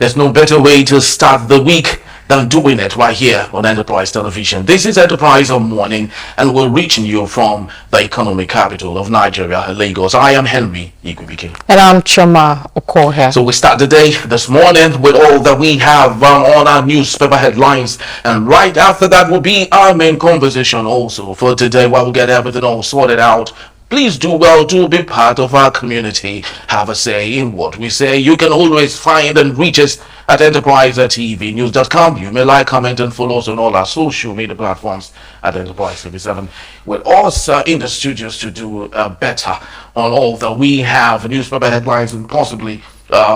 There's no better way to start the week than doing it right here on Enterprise Television. This is Enterprise on Morning, and we're reaching you from the economic capital of Nigeria, Lagos. I am Henry Igubike. And I'm Choma Okohe. So we start the day this morning with all that we have on our newspaper headlines, and right after that will be our main conversation also for today, while we get everything all sorted out. Please do well to be part of our community. Have a say in what we say. You can always find and reach us at enterprisetvnews.com. You may like, comment, and follow us on all our social media platforms at Enterprise TV7. With us in the studios to do better on all that we have, newspaper headlines, and possibly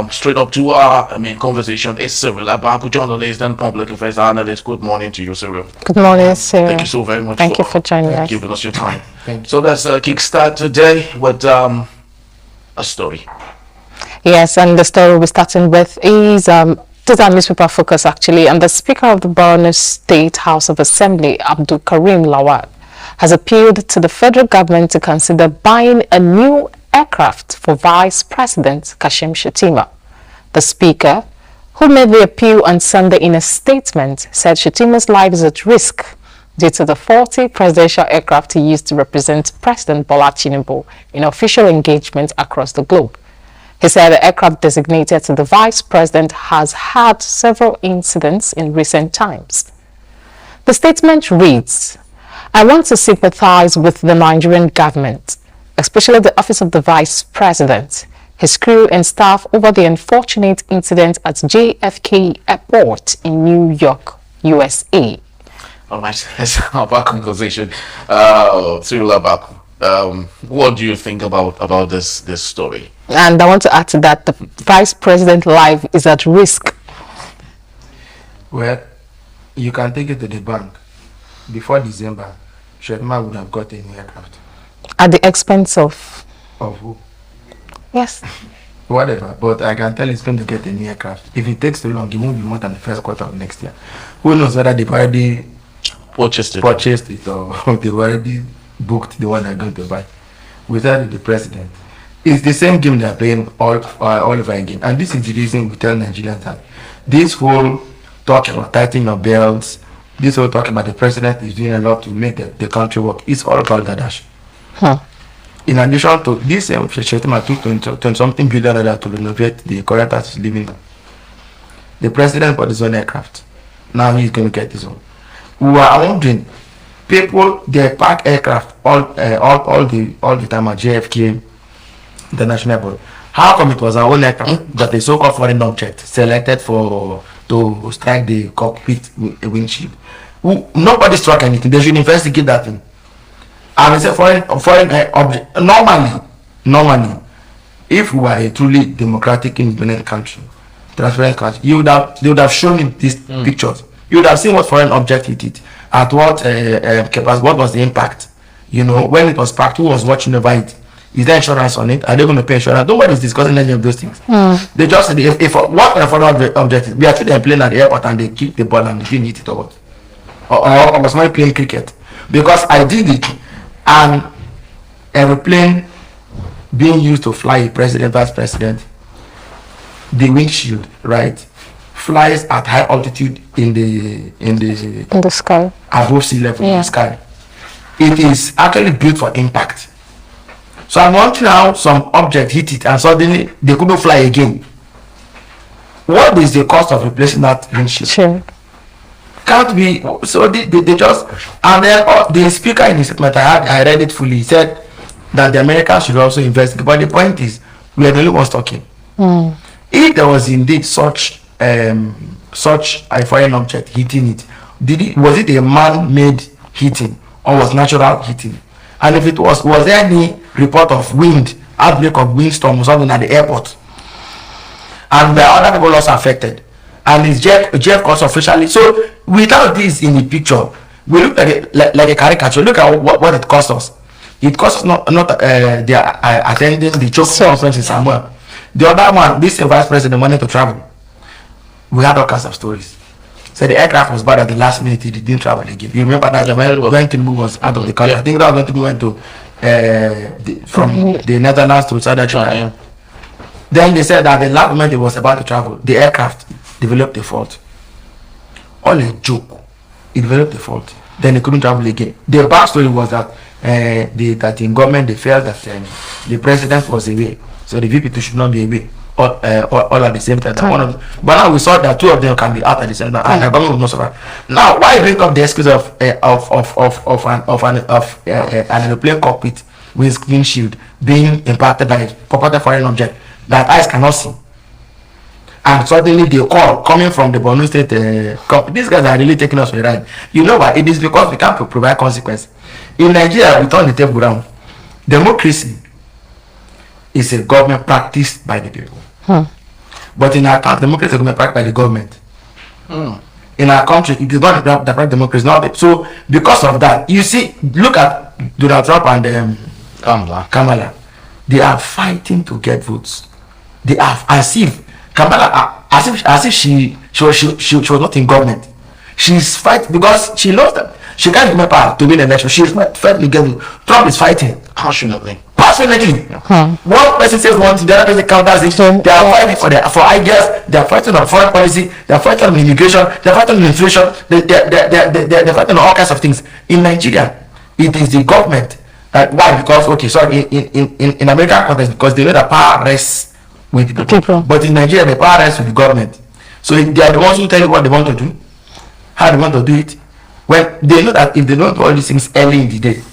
straight up to our main conversation is Cyril Abaku, journalist and public affairs analyst. Good morning to you, Cyril. Good morning, Cyril. Thank you so very much. Thank you for joining us. Giving us your time. So let's kickstart today with a story. Yes, and the story we're starting with is this is our newspaper focus actually, and the Speaker of the Borno State House of Assembly, Abdul Karim Lawal, has appealed to the federal government to consider buying a new aircraft for Vice President Kashim Shettima. The Speaker, who made the appeal on Sunday in a statement, said Shettima's life is at risk due to the faulty presidential aircraft he used to represent President Bola Tinubu in official engagements across the globe. He said the aircraft designated to the Vice President has had several incidents in recent times. The statement reads, "I want to sympathize with the Nigerian government, especially the Office of the Vice President, his crew and staff over the unfortunate incident at JFK Airport in New York, USA." All right, let's have our conversation. Cyril Abaku, what do you think about this story? And I want to add to that, the Vice President's life is at risk. Well, you can take it to the bank. Before December, Shettima would have got a new aircraft. At the expense of? Of who? Yes. Whatever, but I can tell he's going to get a new aircraft. If it takes too long, it won't be more than the first quarter of next year. Who knows whether they've already purchased it or they've already booked the one they're going to buy. Without the president, it's the same game they're playing all over again. And this is the reason we tell Nigerians that this whole talk about tightening your belts, this whole talk about the president is doing a lot to make the country work, it's all about Dadash. In addition to this, Shettima took 20-something billion to renovate the current house he's living in. The president bought his own aircraft. Now he's going to get his own. We are wondering, people they park aircraft all the time at JFK International Airport. How come it was our own aircraft that a so-called foreign object selected to strike the cockpit windshield? Nobody struck anything. They should investigate that thing. And it's a foreign object. Normally, if we were a truly democratic, independent country, transparent country, they would have shown him these pictures. You would have seen what foreign object he did, at what capacity, what was the impact. You know, when it was parked, who was watching over it? Is there insurance on it? Are they going to pay insurance? Nobody's discussing any of those things. They just said, if what kind of foreign object is, we are treating a plane at the airport and they kick the ball and they didn't hit it or what? Or was my playing cricket? Because I did it, and aeroplane being used to fly a president, vice president, the windshield, right, flies at high altitude in the sky, above sea level, in the sky. It is actually built for impact. So I'm wondering how some object hit it and suddenly they couldn't fly again. What is the cost of replacing that windshield? Sure. Can't be. So they just, and then the speaker in his statement, I read it fully, he said that the Americans should also investigate. But the point is, we are the only ones talking. If there was indeed such a foreign object hitting it, was it a man-made hitting or was natural hitting? And if it was there any report of outbreak of windstorm or something at the airport? And the other people also affected. And it's Jeff cost officially. So without this in the picture, we look at it like a caricature. Look at what it cost us. It cost us not they are attending the choke conference in Samuel. The other one, this vice president wanted to travel. We had all kinds of stories. So the aircraft was bad at the last minute, he didn't travel again. You remember that when Tinubu was out of the country? I think that was when Tinubu went to from the Netherlands to South Africa. Then they said that the last moment he was about to travel, the aircraft developed a fault. All a joke. He developed a fault. Then he couldn't travel again. The backstory was that that in government they felt that the president was away, so the VP2 should not be away all at the same time. But now we saw that two of them can be out at the same time, and the government will not survive. Now, why bring up the excuse of an aeroplane cockpit with screen shield being impacted by a purported foreign object that eyes cannot see? And suddenly they call coming from the Borno state. These guys are really taking us for a ride. You know why? It is because we can't provide consequence. In Nigeria, we turn the table around. Democracy is a government practiced by the people. But in our country, democracy is a government practiced by the government. In our country, it is not the practice democracy. Not so because of that, you see, look at Donald Trump and Kamala. They are fighting to get votes. They are as if Kamala, as if she was not in government. She's fighting because she knows that she can't give power to win the election. She's fighting against Trump is fighting Passionately. One person says one thing, the other person counters it. They are fighting for ideas. They are fighting on foreign policy. They are fighting on immigration. They are fighting on inflation. They are fighting on all kinds of things. In Nigeria, it is the government. Why? Because in American context, because they know that power rests with the people. But in Nigeria, the power rests with the government. So they are the ones who tell you what they want to do, how they want to do it. When they know that if they don't do all these things early in the day,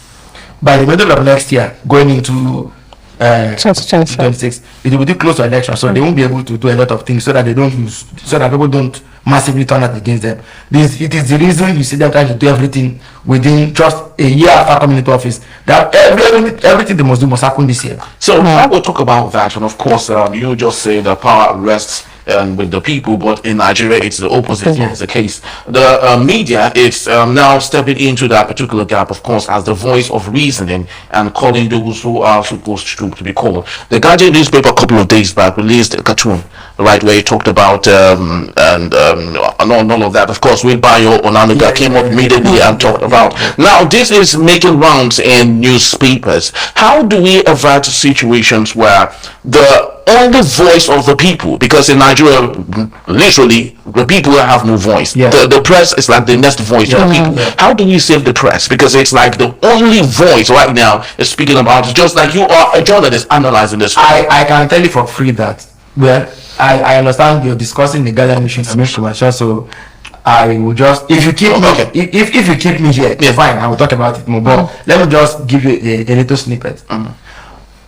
by the middle of next year, going into 2026, it will be close to election, so they won't be able to do a lot of things so that people don't massively turn out against them. It is the reason you see them trying to do everything within just a year after coming into office. That everything they must do must happen this year. So I will talk about that, and of course, you just say the power rests with the people, but in Nigeria it's the opposite is the case. The media is now stepping into that particular gap, of course, as the voice of reasoning and calling those who are supposed to be called. The Guardian newspaper a couple of days back released a cartoon, right, where he talked about and all of that. Of course, with Bayo Onanuga came up immediately and talked about. Now this is making rounds in newspapers. How do we avert situations where the only voice of the people, because in Nigeria, literally, the people have no voice. The press is like the next voice of the people. How do you save the press? Because it's like the only voice right now is speaking about it, just like you are a journalist analyzing this. I can tell you for free that, well, I understand you're discussing the Guardian commercial, so I will just, if you keep if you keep me here, fine, I will talk about it more. But let me just give you a little snippet.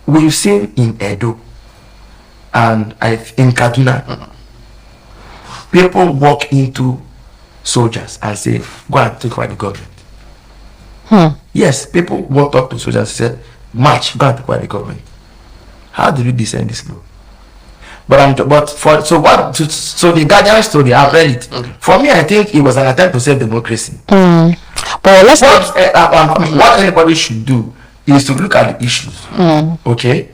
We've seen in Edo and in Kaduna, people walk into soldiers and say, go and take over the government. Yes, people walked up to soldiers and said, march, go and take over the government. How did we descend this low? So the Guardian story, I've read it. For me, I think it was an attempt to save democracy. But what anybody should do is to look at the issues, okay,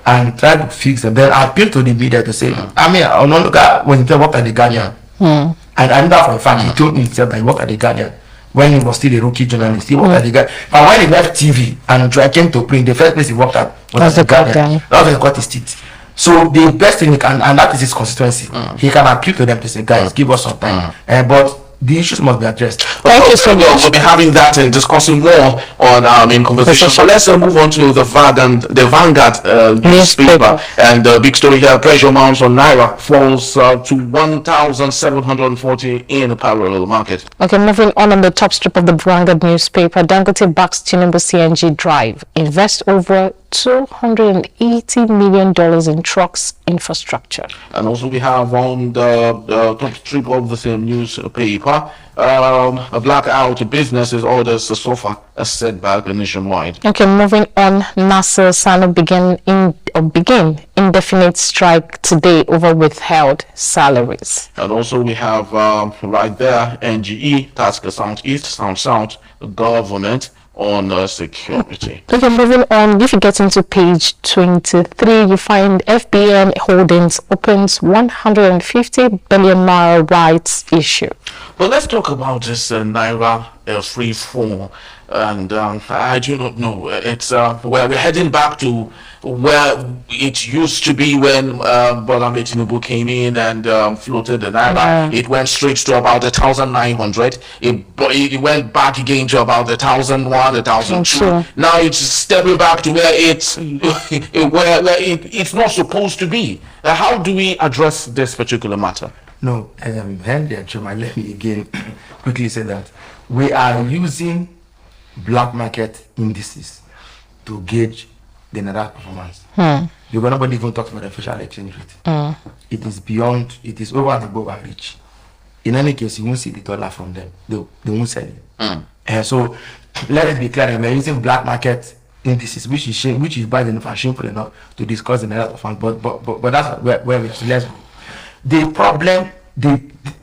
and try to fix them. Then appeal to the media to say, I mean, Onanuga, when he worked at the Guardian, and I know that for a fact, he told me himself that he worked at the Guardian when he was still a rookie journalist. He worked at the Guardian. But when he left TV and came to print, the first place he worked at was the Guardian. That was got his teeth. So the best thing he can, and that is his constituency, he can appeal to them to say, guys, give us some time. But the issues must be addressed. Thank you so much. We'll be having that and discussing more on our main conversation. So let's move on to the Vanguard newspaper. And the big story here: pressure mounts on Naira falls to 1,740 in the parallel market. Okay, moving on the top strip of the Vanguard newspaper, Dangote backs Tinubu CNG drive, invest over $280 million in trucks infrastructure. And also we have on the top strip of the same newspaper, a blackout businesses orders to suffer a setback nationwide. Okay, moving on, NASA Sano begin indefinite strike today over withheld salaries. And also we have right there NGE, Task Southeast, South, government on security. Okay, moving on, if you get into page 23, you find FBN Holdings opens 150 billion naira rights issue. Well, let's talk about this Naira free fall. and I do not know. It's where we're heading back to where it used to be when Bola Tinubu came in and floated the naira. It went straight to about 1,900. It went back again to about 1,001, 1,002. Sure. Now it's stepping back to where it's not supposed to be. How do we address this particular matter? No, Henry and Chuma, let me again quickly say that we are using black market indices to gauge the naira performance. Because nobody even talks about the official exchange rate. It is beyond, it is over and above average. In any case, you won't see the dollar from them. They won't sell it. And so let it be clear, we're using black market indices, which is bad enough and shameful enough to discuss the naira performance. But that's where we let's go. The problem,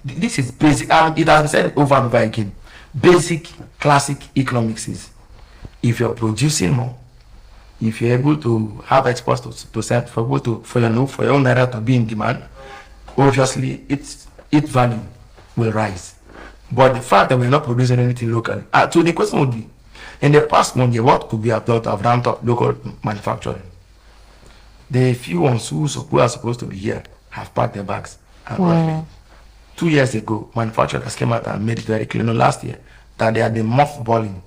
this is basic, and it has been said over and over again. Basic classic economics is if you're producing more, if you're able to have exports to sell for your own naira to be in demand, obviously its value will rise. But the fact that we're not producing anything locally, so the question would be, in the past 1 year, what could we have done to have ramped up local manufacturing? The few ones who are supposed to be here have packed their bags and gone. 2 years ago, manufacturers came out and made it very clear, last year, that they had been mothballing.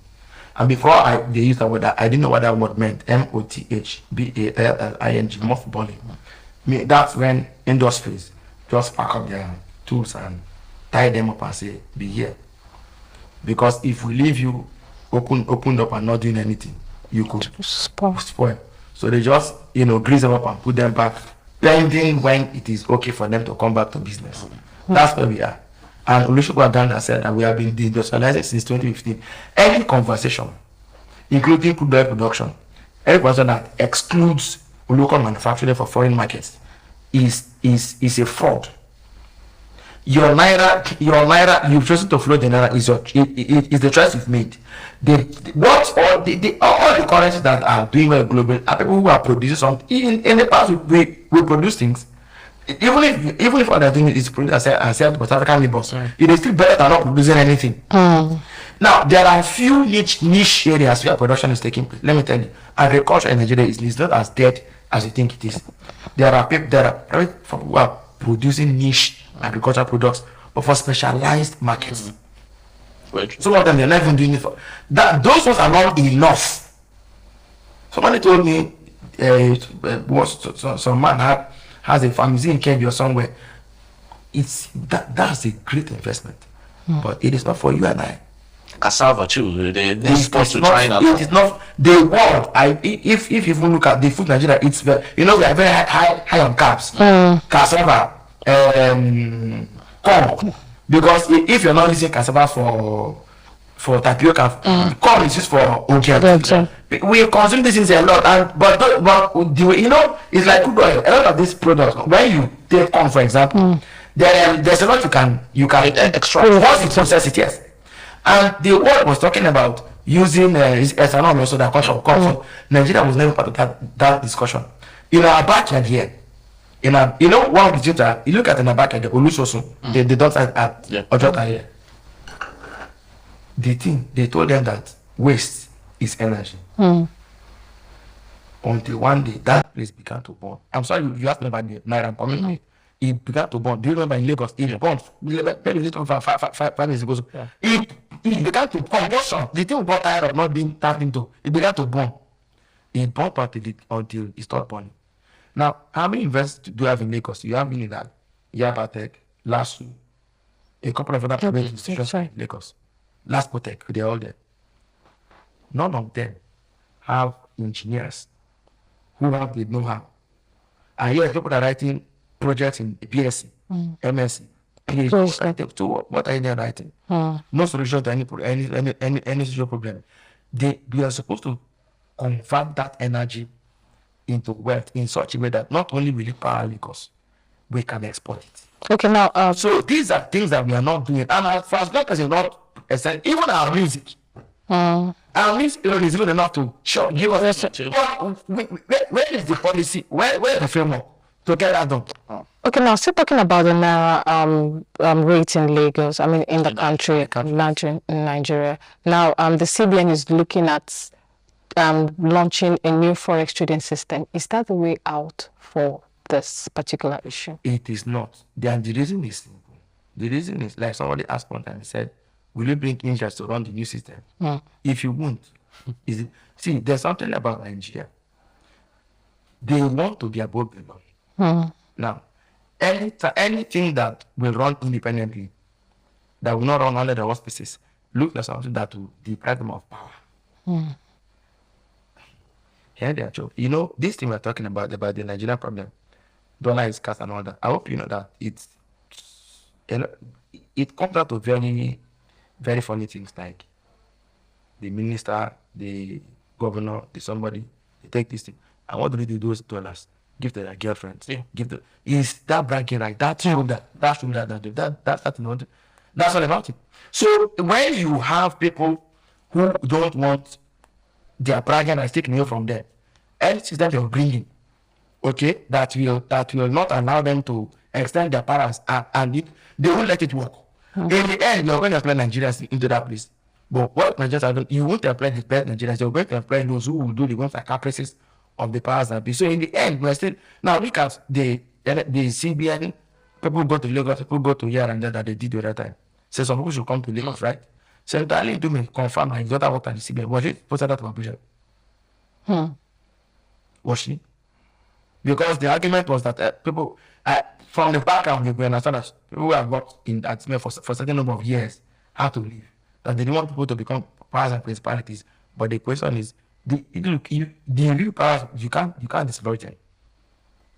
And before they used that word, I didn't know what that word meant. mothballing, mothballing. That's when industries just pack up their tools and tie them up and say, be here. Because if we leave you opened up and not doing anything, you could spoil. So they just, grease them up and put them back, pending when it is okay for them to come back to business. That's where we are. And Olusegun Aganda said that we have been deindustrializing since 2015. Any conversation, including crude oil production, any conversation that excludes local manufacturing for foreign markets is a fraud. Your naira, you've chosen to float the naira is the choice you've made. All the currencies that are doing well globally are people who are producing something. In the past, we produce things. Even if what they're doing is produced and sell to African labors, it is still better than not producing anything. Now, there are a few niche areas where production is taking place. Let me tell you, agriculture in Nigeria is not as dead as you think it is. There are people who are producing niche agricultural products, but for specialized markets. Some of them, they're not even doing it for that. Those ones are not enough. Somebody told me some man has a farm, he's in Kenya or somewhere. That's a great investment, but it is not for you and I. Cassava too. They're supposed to China. It is not the world. If you even look at the food in Nigeria, it's we are very high on carbs. Cassava, corn. Because if you're not using cassava for tapioca, corn is used for ogi. We consume this things a lot, but it's like crude oil. A lot of these products, when you take corn for example, there's a lot you can extract once you process it. Yes, and the world was talking about using ethanol also that comes from corn. So Nigeria was never part of that discussion. In our backyard here, one of the things you look at in our backyard, the Olusoso, the dogs at Ojota here. The thing they told them that waste is energy. Until one day that place began to burn. I'm sorry you asked me about the Naira community. It began to burn. Do you remember in Lagos? It burned. Maybe 5 years ago. It began to combustion. The thing got tired of not being tapped into. It began to burn. It burned until it stopped burning. Now, how many investors do you have in Lagos? You have in that Yabatech, LASU, a couple of other private institutions in Lagos. Last Protect, they're all there. None of them have engineers who have the know-how. And here, people are writing projects in BSc, MSc, PhD. So what are they writing? No solution to any social problem. We are supposed to convert that energy into wealth in such a way that not only will it power Lagos, we can export it. Okay, now so these are things that we are not doing, and as far as long as it's not even our music. Our music is enough to give us. Where is the policy? Where is the framework to get that done. Okay, now still talking about the Naira rate in Lagos, I mean in the country, Nigeria. Now, the CBN is looking at launching a new forex trading system. Is that the way out for this particular issue? It is not. The reason is simple. The reason is, like somebody asked one time and said, will you bring interest to run the new system? If you won't, see, there's something about Nigeria. They want to be above the law. Now, anything that will run independently, that will not run under the auspices, look like something that will deprive them of power. Here they are, Joe. You know, this thing we're talking about the Nigerian problem, dollar is cast and all that. I hope you know that it comes out to very, very funny things like the minister, the governor, the somebody, they take this thing. And what do they do with those dollars? Give to their girlfriends. Yeah. Is that bragging right? That's all that's all about it. So when you have people who don't want their bragging and taking you from them, any system you're bringing, okay, that will not allow them to extend their powers and they won't let it work. In the end, you're going to apply Nigerians into that place. But what Nigerians are doing, you won't apply the best Nigerians, you're going to apply those who will do the ones like caprices of the powers that be. So in the end, we're still now look at the CBN. People go to Lagos, people go to here and there that they did the other time. So some people should come to Lagos, right? So entirely do me confirm my daughter worked at the CBN. Was it posted that conclusion? Was she? Because the argument was that people from the background, you understand that people who have worked in that for a certain number of years had to leave. That they didn't want people to become powers and principalities. But the question is, the real powers you can't dislodge them.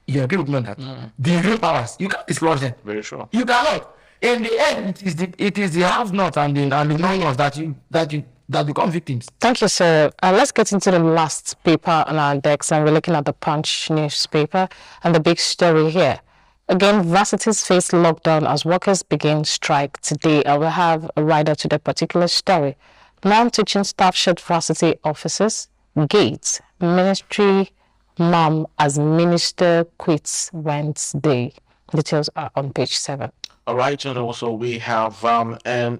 You agree with me on that? The real powers you can't dislodge them. Very sure. You cannot. In the end, it is the have-nots and the know-nots that become victims. Thank you, sir. Let's get into the last paper on our decks, and we're looking at the Punch newspaper and the big story here. Again, varsities face lockdown as workers begin strike today. I will have a rider to the particular story. Non-teaching staff shut varsity offices. Gates. Ministry mom as minister quits Wednesday. Details are on page 7. All right, and also we have NSCDC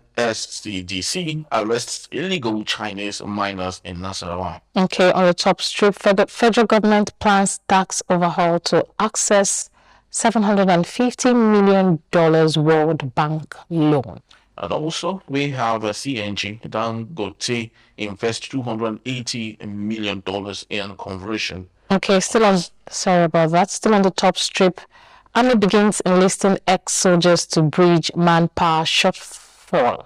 arrests illegal Chinese miners in Nasarawa. Okay, on the top strip, federal government plans tax overhaul to access $750 million World Bank loan. And also we have a CNG, Dangote invest $280 million in conversion. Okay, sorry about that. Still on the top strip, Army begins enlisting ex-soldiers to bridge manpower shortfall.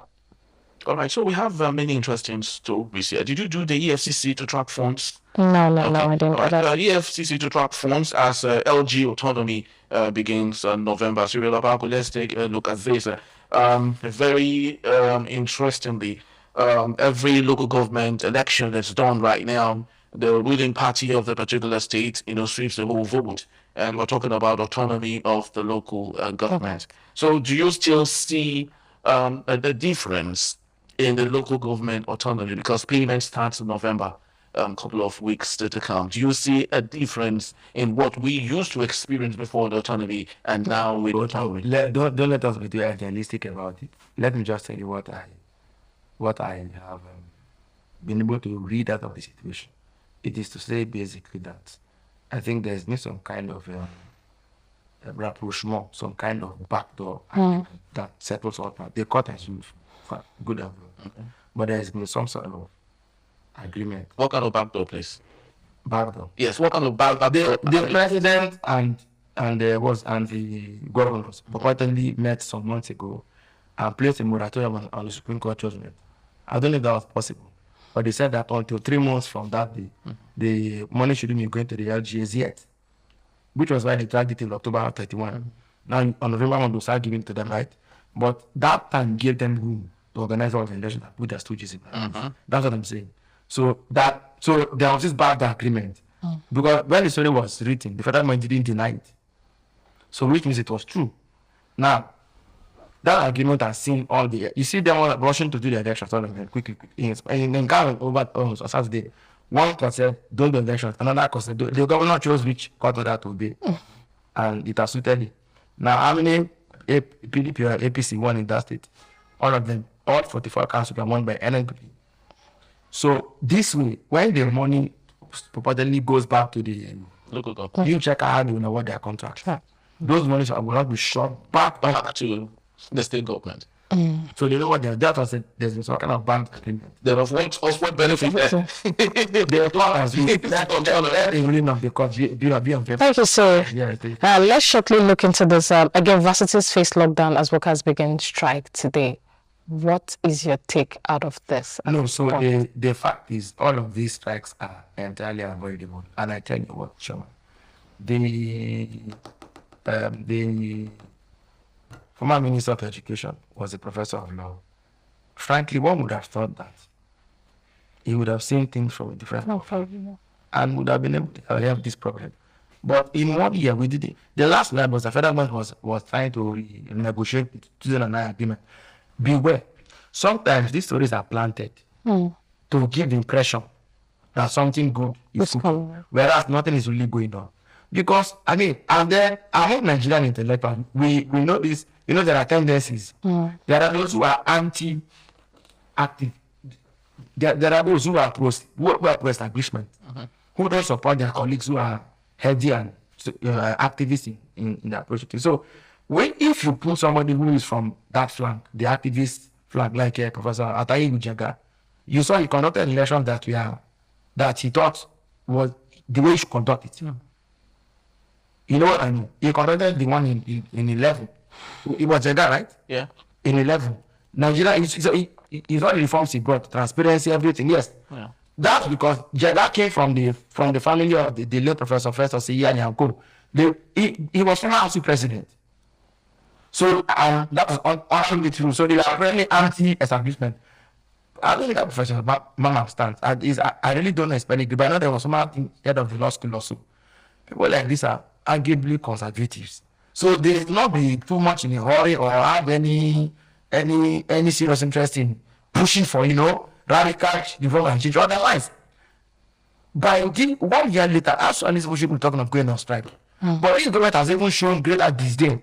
All right, so we have many interesting stories here. Did you do the EFCC to track funds? No, I didn't. Right. EFCC to track funds as LG autonomy begins November. So let's take a look at this. Very interestingly, every local government election that's done right now, the ruling party of the particular state, sweeps the whole vote. And we're talking about autonomy of the local government. So do you still see the difference in the local government autonomy? Because payment starts in November, couple of weeks to come. Do you see a difference in what we used to experience before the autonomy and now with autonomy? Don't let us be too idealistic about it. Let me just tell you what I have been able to read out of the situation. It is to say basically that I think there's been some kind of rapprochement, some kind of backdoor that settles all that. The court has used for good and well. But there's been some sort of agreement. What kind of backdoor, please? Backdoor. Yes, what kind of backdoor? The president and the governors purportedly met some months ago and placed a moratorium on the Supreme Court judgment. I don't know if that was possible. But they said that until 3 months from that day, the money shouldn't be going to the LGAs yet, which was why they dragged it till October 31. Now, on November 1, they'll start giving to them, right? But that time gave them room to organize organizations that put their stooges in. That's what I'm saying. So there was this bad agreement. Because when the story was written, the federal government didn't deny it. So which means it was true. Now, that agreement has seen all the... You see them all rushing to do the elections all of them quickly. In Ghana, over Saturday, one court said, don't do elections. Another court said, the governor chose which court order to obey. and it has suited him. Now, how many PDP or APC won in that state? All of them, all 44 councils were won by NNPP. So this way, when the money purportedly goes back to the Local government. you check out how they will award their contracts. Yeah. Those monies will not be shot back Back to the state government. So they know what they're. That was there's been some kind of bank agreement. There was what benefit there. They thought as we that they really not because be on paper. Thank you, sir. Yeah, it is. Let's shortly look into this. Again, varsities face lockdown as workers begin strike today. What is your take out of this? No, so the fact is, all of these strikes are entirely avoidable. And I tell you what, Chairman, the former Minister of Education was a professor of law. Frankly, one would have thought that he would have seen things from a different problem. and would have been able to help this problem. But in 1 year, we did it. The last one was the federal government was trying to negotiate the 2009 agreement. Beware, sometimes these stories are planted to give the impression that something good is cooking, whereas nothing is really going on. Because I mean, and then I hope Nigerian intellectuals, we know this. You know, there are tendencies. There are those who are anti-active. There are those who are pro-establishment, who don't support their colleagues who are healthy and activists in their approach. So, if you put somebody who is from that flank, the activist flank, like Professor Atayi Ujaga, you saw he conducted an election that he thought was the way he should conduct it. You know what I mean? He conducted the one in 11. It was Jega, right? Yeah. In 11. Nigeria, it's all the reforms he brought, transparency, everything, yes. Yeah. That's because Jega came from the family of the late Professor Festus Iyanyanko. He was former House president. So that was actually true. So they are very anti-establishment. I don't think that Professor Mama stands. I really don't know his pedigree, but I know there was some head of the law school also. People like this are arguably conservatives. So they will not be too much in a hurry or have any serious interest in pushing for, radical reform and change. Otherwise, by 1 year later, as soon as people talking of going on strike, but this government has even shown greater disdain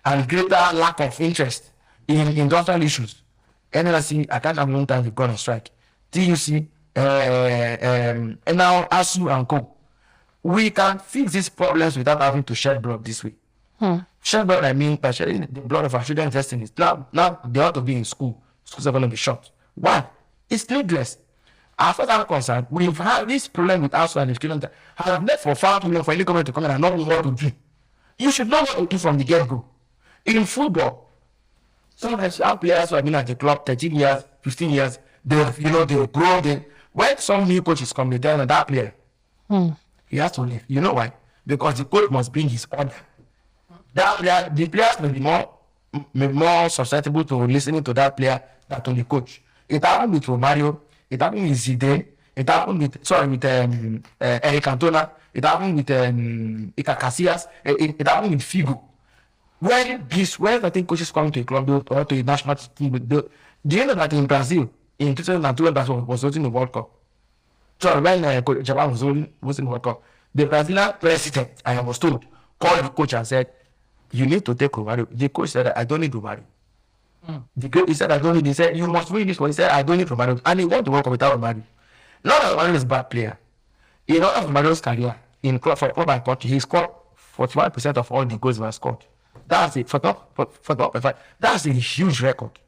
and greater lack of interest in industrial issues. NLC, I can't have a long time we've gone on strike. TUC, and now ASU and Co. We can fix these problems without having to shed blood this way. Shed blood, I mean, by shedding the blood of our children's destinies. Now they ought to be in school. Schools are going to be shut. Why? It's needless. As far as I'm concerned, we've had this problem with ASU and education that has left for far too long for any government to come in and not know what to do. You should know what to do from the get-go. In football, sometimes our players who have been at the club 13 years, 15 years, they grow. When some new coaches come, they tell that player, he has to leave. You know why? Because the coach must bring his order. The players may be more susceptible to listening to that player than to the coach. It happened with Romario. It happened with Zidane. It happened with Eric Cantona. It happened with Iker Casillas. It happened with Figo. When I think coaches come to a club or to a national team, do you know that in Brazil in 2002 when Brazil was hosting the World Cup? So when Japan was hosting the World Cup, the Brazilian president, I was told, called the coach and said, "You need to take Romario." The coach said, "I don't need Romario." He said, "I don't need." He said, "You must win this one." He said, "I don't need Romario," and he went to World Cup without Romario. Not that Romario is a bad player. In all of Romario's career in club for club and country, he scored 41% of all the goals he has scored. That's it. For top, that's a huge record.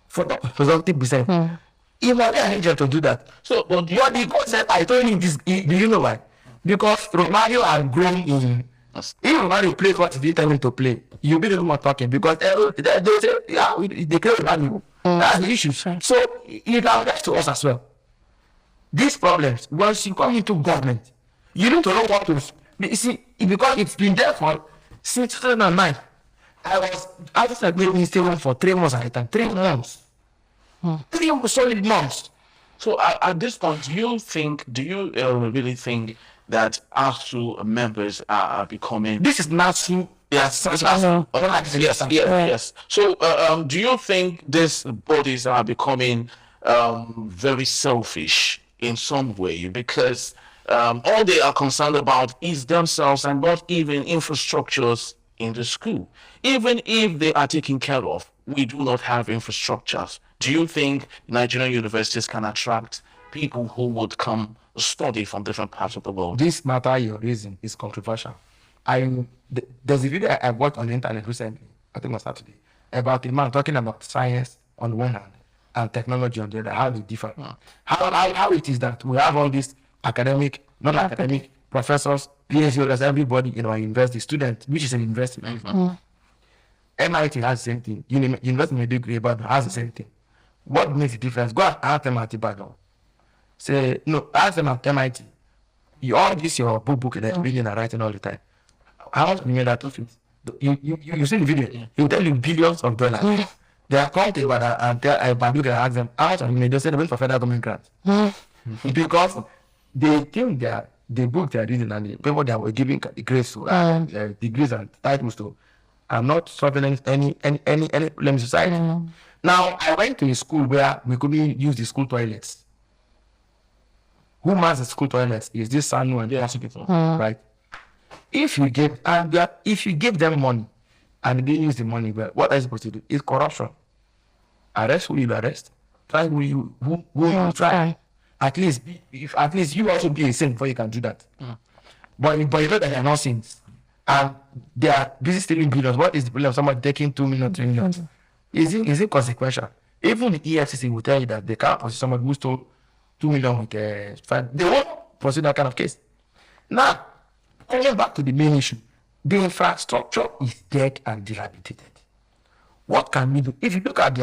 For top 40%. He might be an angel to do that. So, but the coach said, "I told him this." Do you know why? Because Romario had grown in. If Romario plays what he tell him to play, you'll be the one talking because they say, "Yeah, they create Romario." That's the issue. So it applies to us as well. These problems, once you come into government, you need to know what to. You see, because it's been there since 2009. I was a great minister for 3 months at a time. 3 months. 3 solid months. So at this point, do you really think that ASU members are becoming? This is NASU. Yes. Yes. So do you think these bodies are becoming very selfish in some way? Because All they are concerned about is themselves and not even infrastructures in the school. Even if they are taken care of, we do not have infrastructures. Do you think Nigerian universities can attract people who would come study from different parts of the world? This matter you're raising is controversial. There's a video I watched on the internet recently, I think it was Saturday, about a man talking about science on one hand and technology on the other, how they differ. How it is that we have all these academic, non-academic professors, PhD holders, everybody in our university, students, which is an investment. MIT has the same thing. University may degree, but has the same thing. What makes the difference? Go and ask them at the back. Say, no, ask them at MIT. You all this your book that reading and writing all the time. How much you made that of it? You see the video, he will tell you billions of dollars. They are called about and tell Banduka and ask them, how much you made? They say they went for federal government grants. Because they think the book they are reading and the people they were giving grades to, degrees and titles to, are not solving any problem in society. Now, I went to a school where we couldn't use the school toilets. Who mans the school toilets is this Sanu and the hospital, right? If you give them money and they didn't use the money, well, what are you supposed to do? It's corruption. Arrest who you arrest. Try who you try. At least you also be a saint before you can do that. But you know that they are not saints. And they are busy stealing billions. What is the problem of somebody taking 2 million, 3 million? Is it consequential? Even the EFCC will tell you that they can't pursue somebody who stole 2 million with they won't pursue that kind of case. Now, coming back to the main issue, the infrastructure is dead and dilapidated. What can we do? If you look at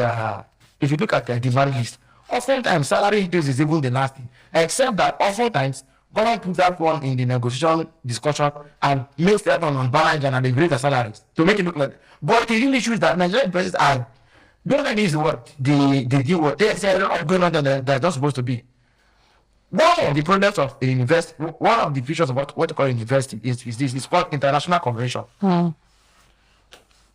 their demand list, oftentimes salary increase is even the last thing. Except that oftentimes government puts that one in the negotiation discussion and makes that one on balance and they raise the salaries to make it look like. But the real issue is that Nigerian investors are don't let me use the word they do what they say a lot of going on that they're not supposed to be. One of the problems of a university, one of the features of what you call university is this. It's called international convention.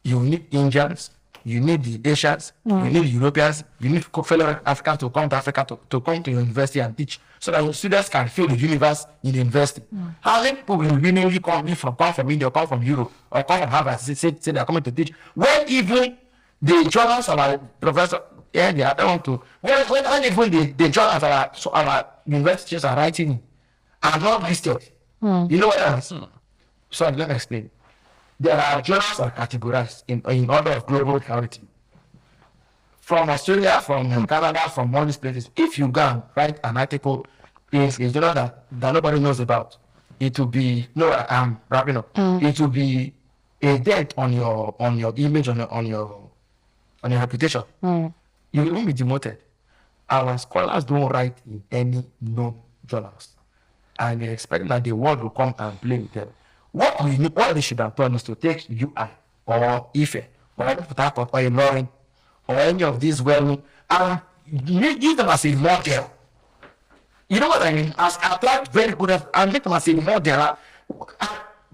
You need Indians, you need the Asians, you need the Europeans, you need fellow Africans to come to Africa to come to your university and teach, so that your students can fill the universe in the university. How many people will willingly come from India, come from Europe, or come from Harvard, say they're coming to teach, when even the journals of our professor, they don't want to. When even the journals of our universities are writing are not listed. You know what I mean? So let me explain. There are journals are categorized in order of global priority. From Australia, from Canada, from all these places. If you go and write an article in a journal that nobody knows about, it will be I'm wrapping up. It will be a dent on your image, on your reputation. You will be demoted. Our scholars don't write in any known journals, and they expect that the world will come and blame them. What they should have done is to take UI or Ife or Port Harcourt or Ilorin or any of these and use them as a model. You know what I mean? As apply very good and make them as a model.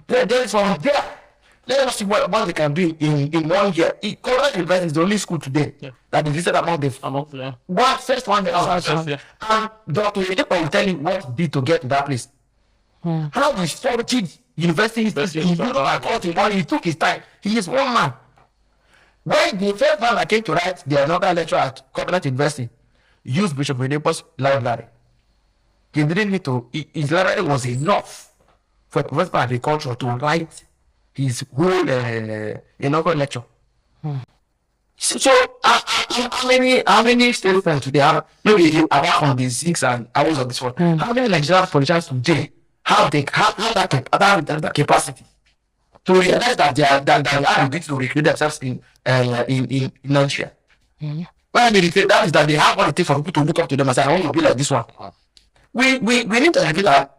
Then from there, let us see what they can do in 1 year. College University is the only school today that is listed among the first one. And Dr. Yedepo will tell you what he did to get to that place. How he structured university he took his time. He is one man. When the first man that came to write the another lecture at Covenant University used Bishop Yedepo's library. He didn't need to. His library was enough for a professor of agriculture to write his whole inaugural lecture. So how many statements do they have? Maybe apart from the 6 and hours of this one, how many Nigerian politicians today have that capacity to realize that they are going to recruit themselves in Nigeria? When I mean that is that they have what it takes for people to look up to them and say, I want to be like this one. We need to reveal that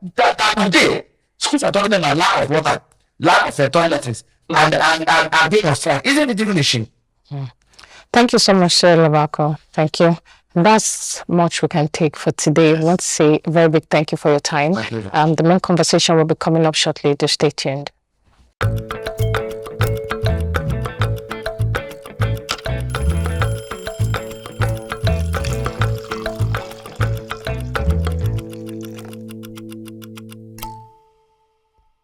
today schools are talking about lack of water, lack of toiletries, and being a strike. Isn't it even a shame? Thank you so much, Sir Lavako. Thank you. That's much we can take for today. I want to say a very big thank you for your time. The main conversation will be coming up shortly. Just stay tuned.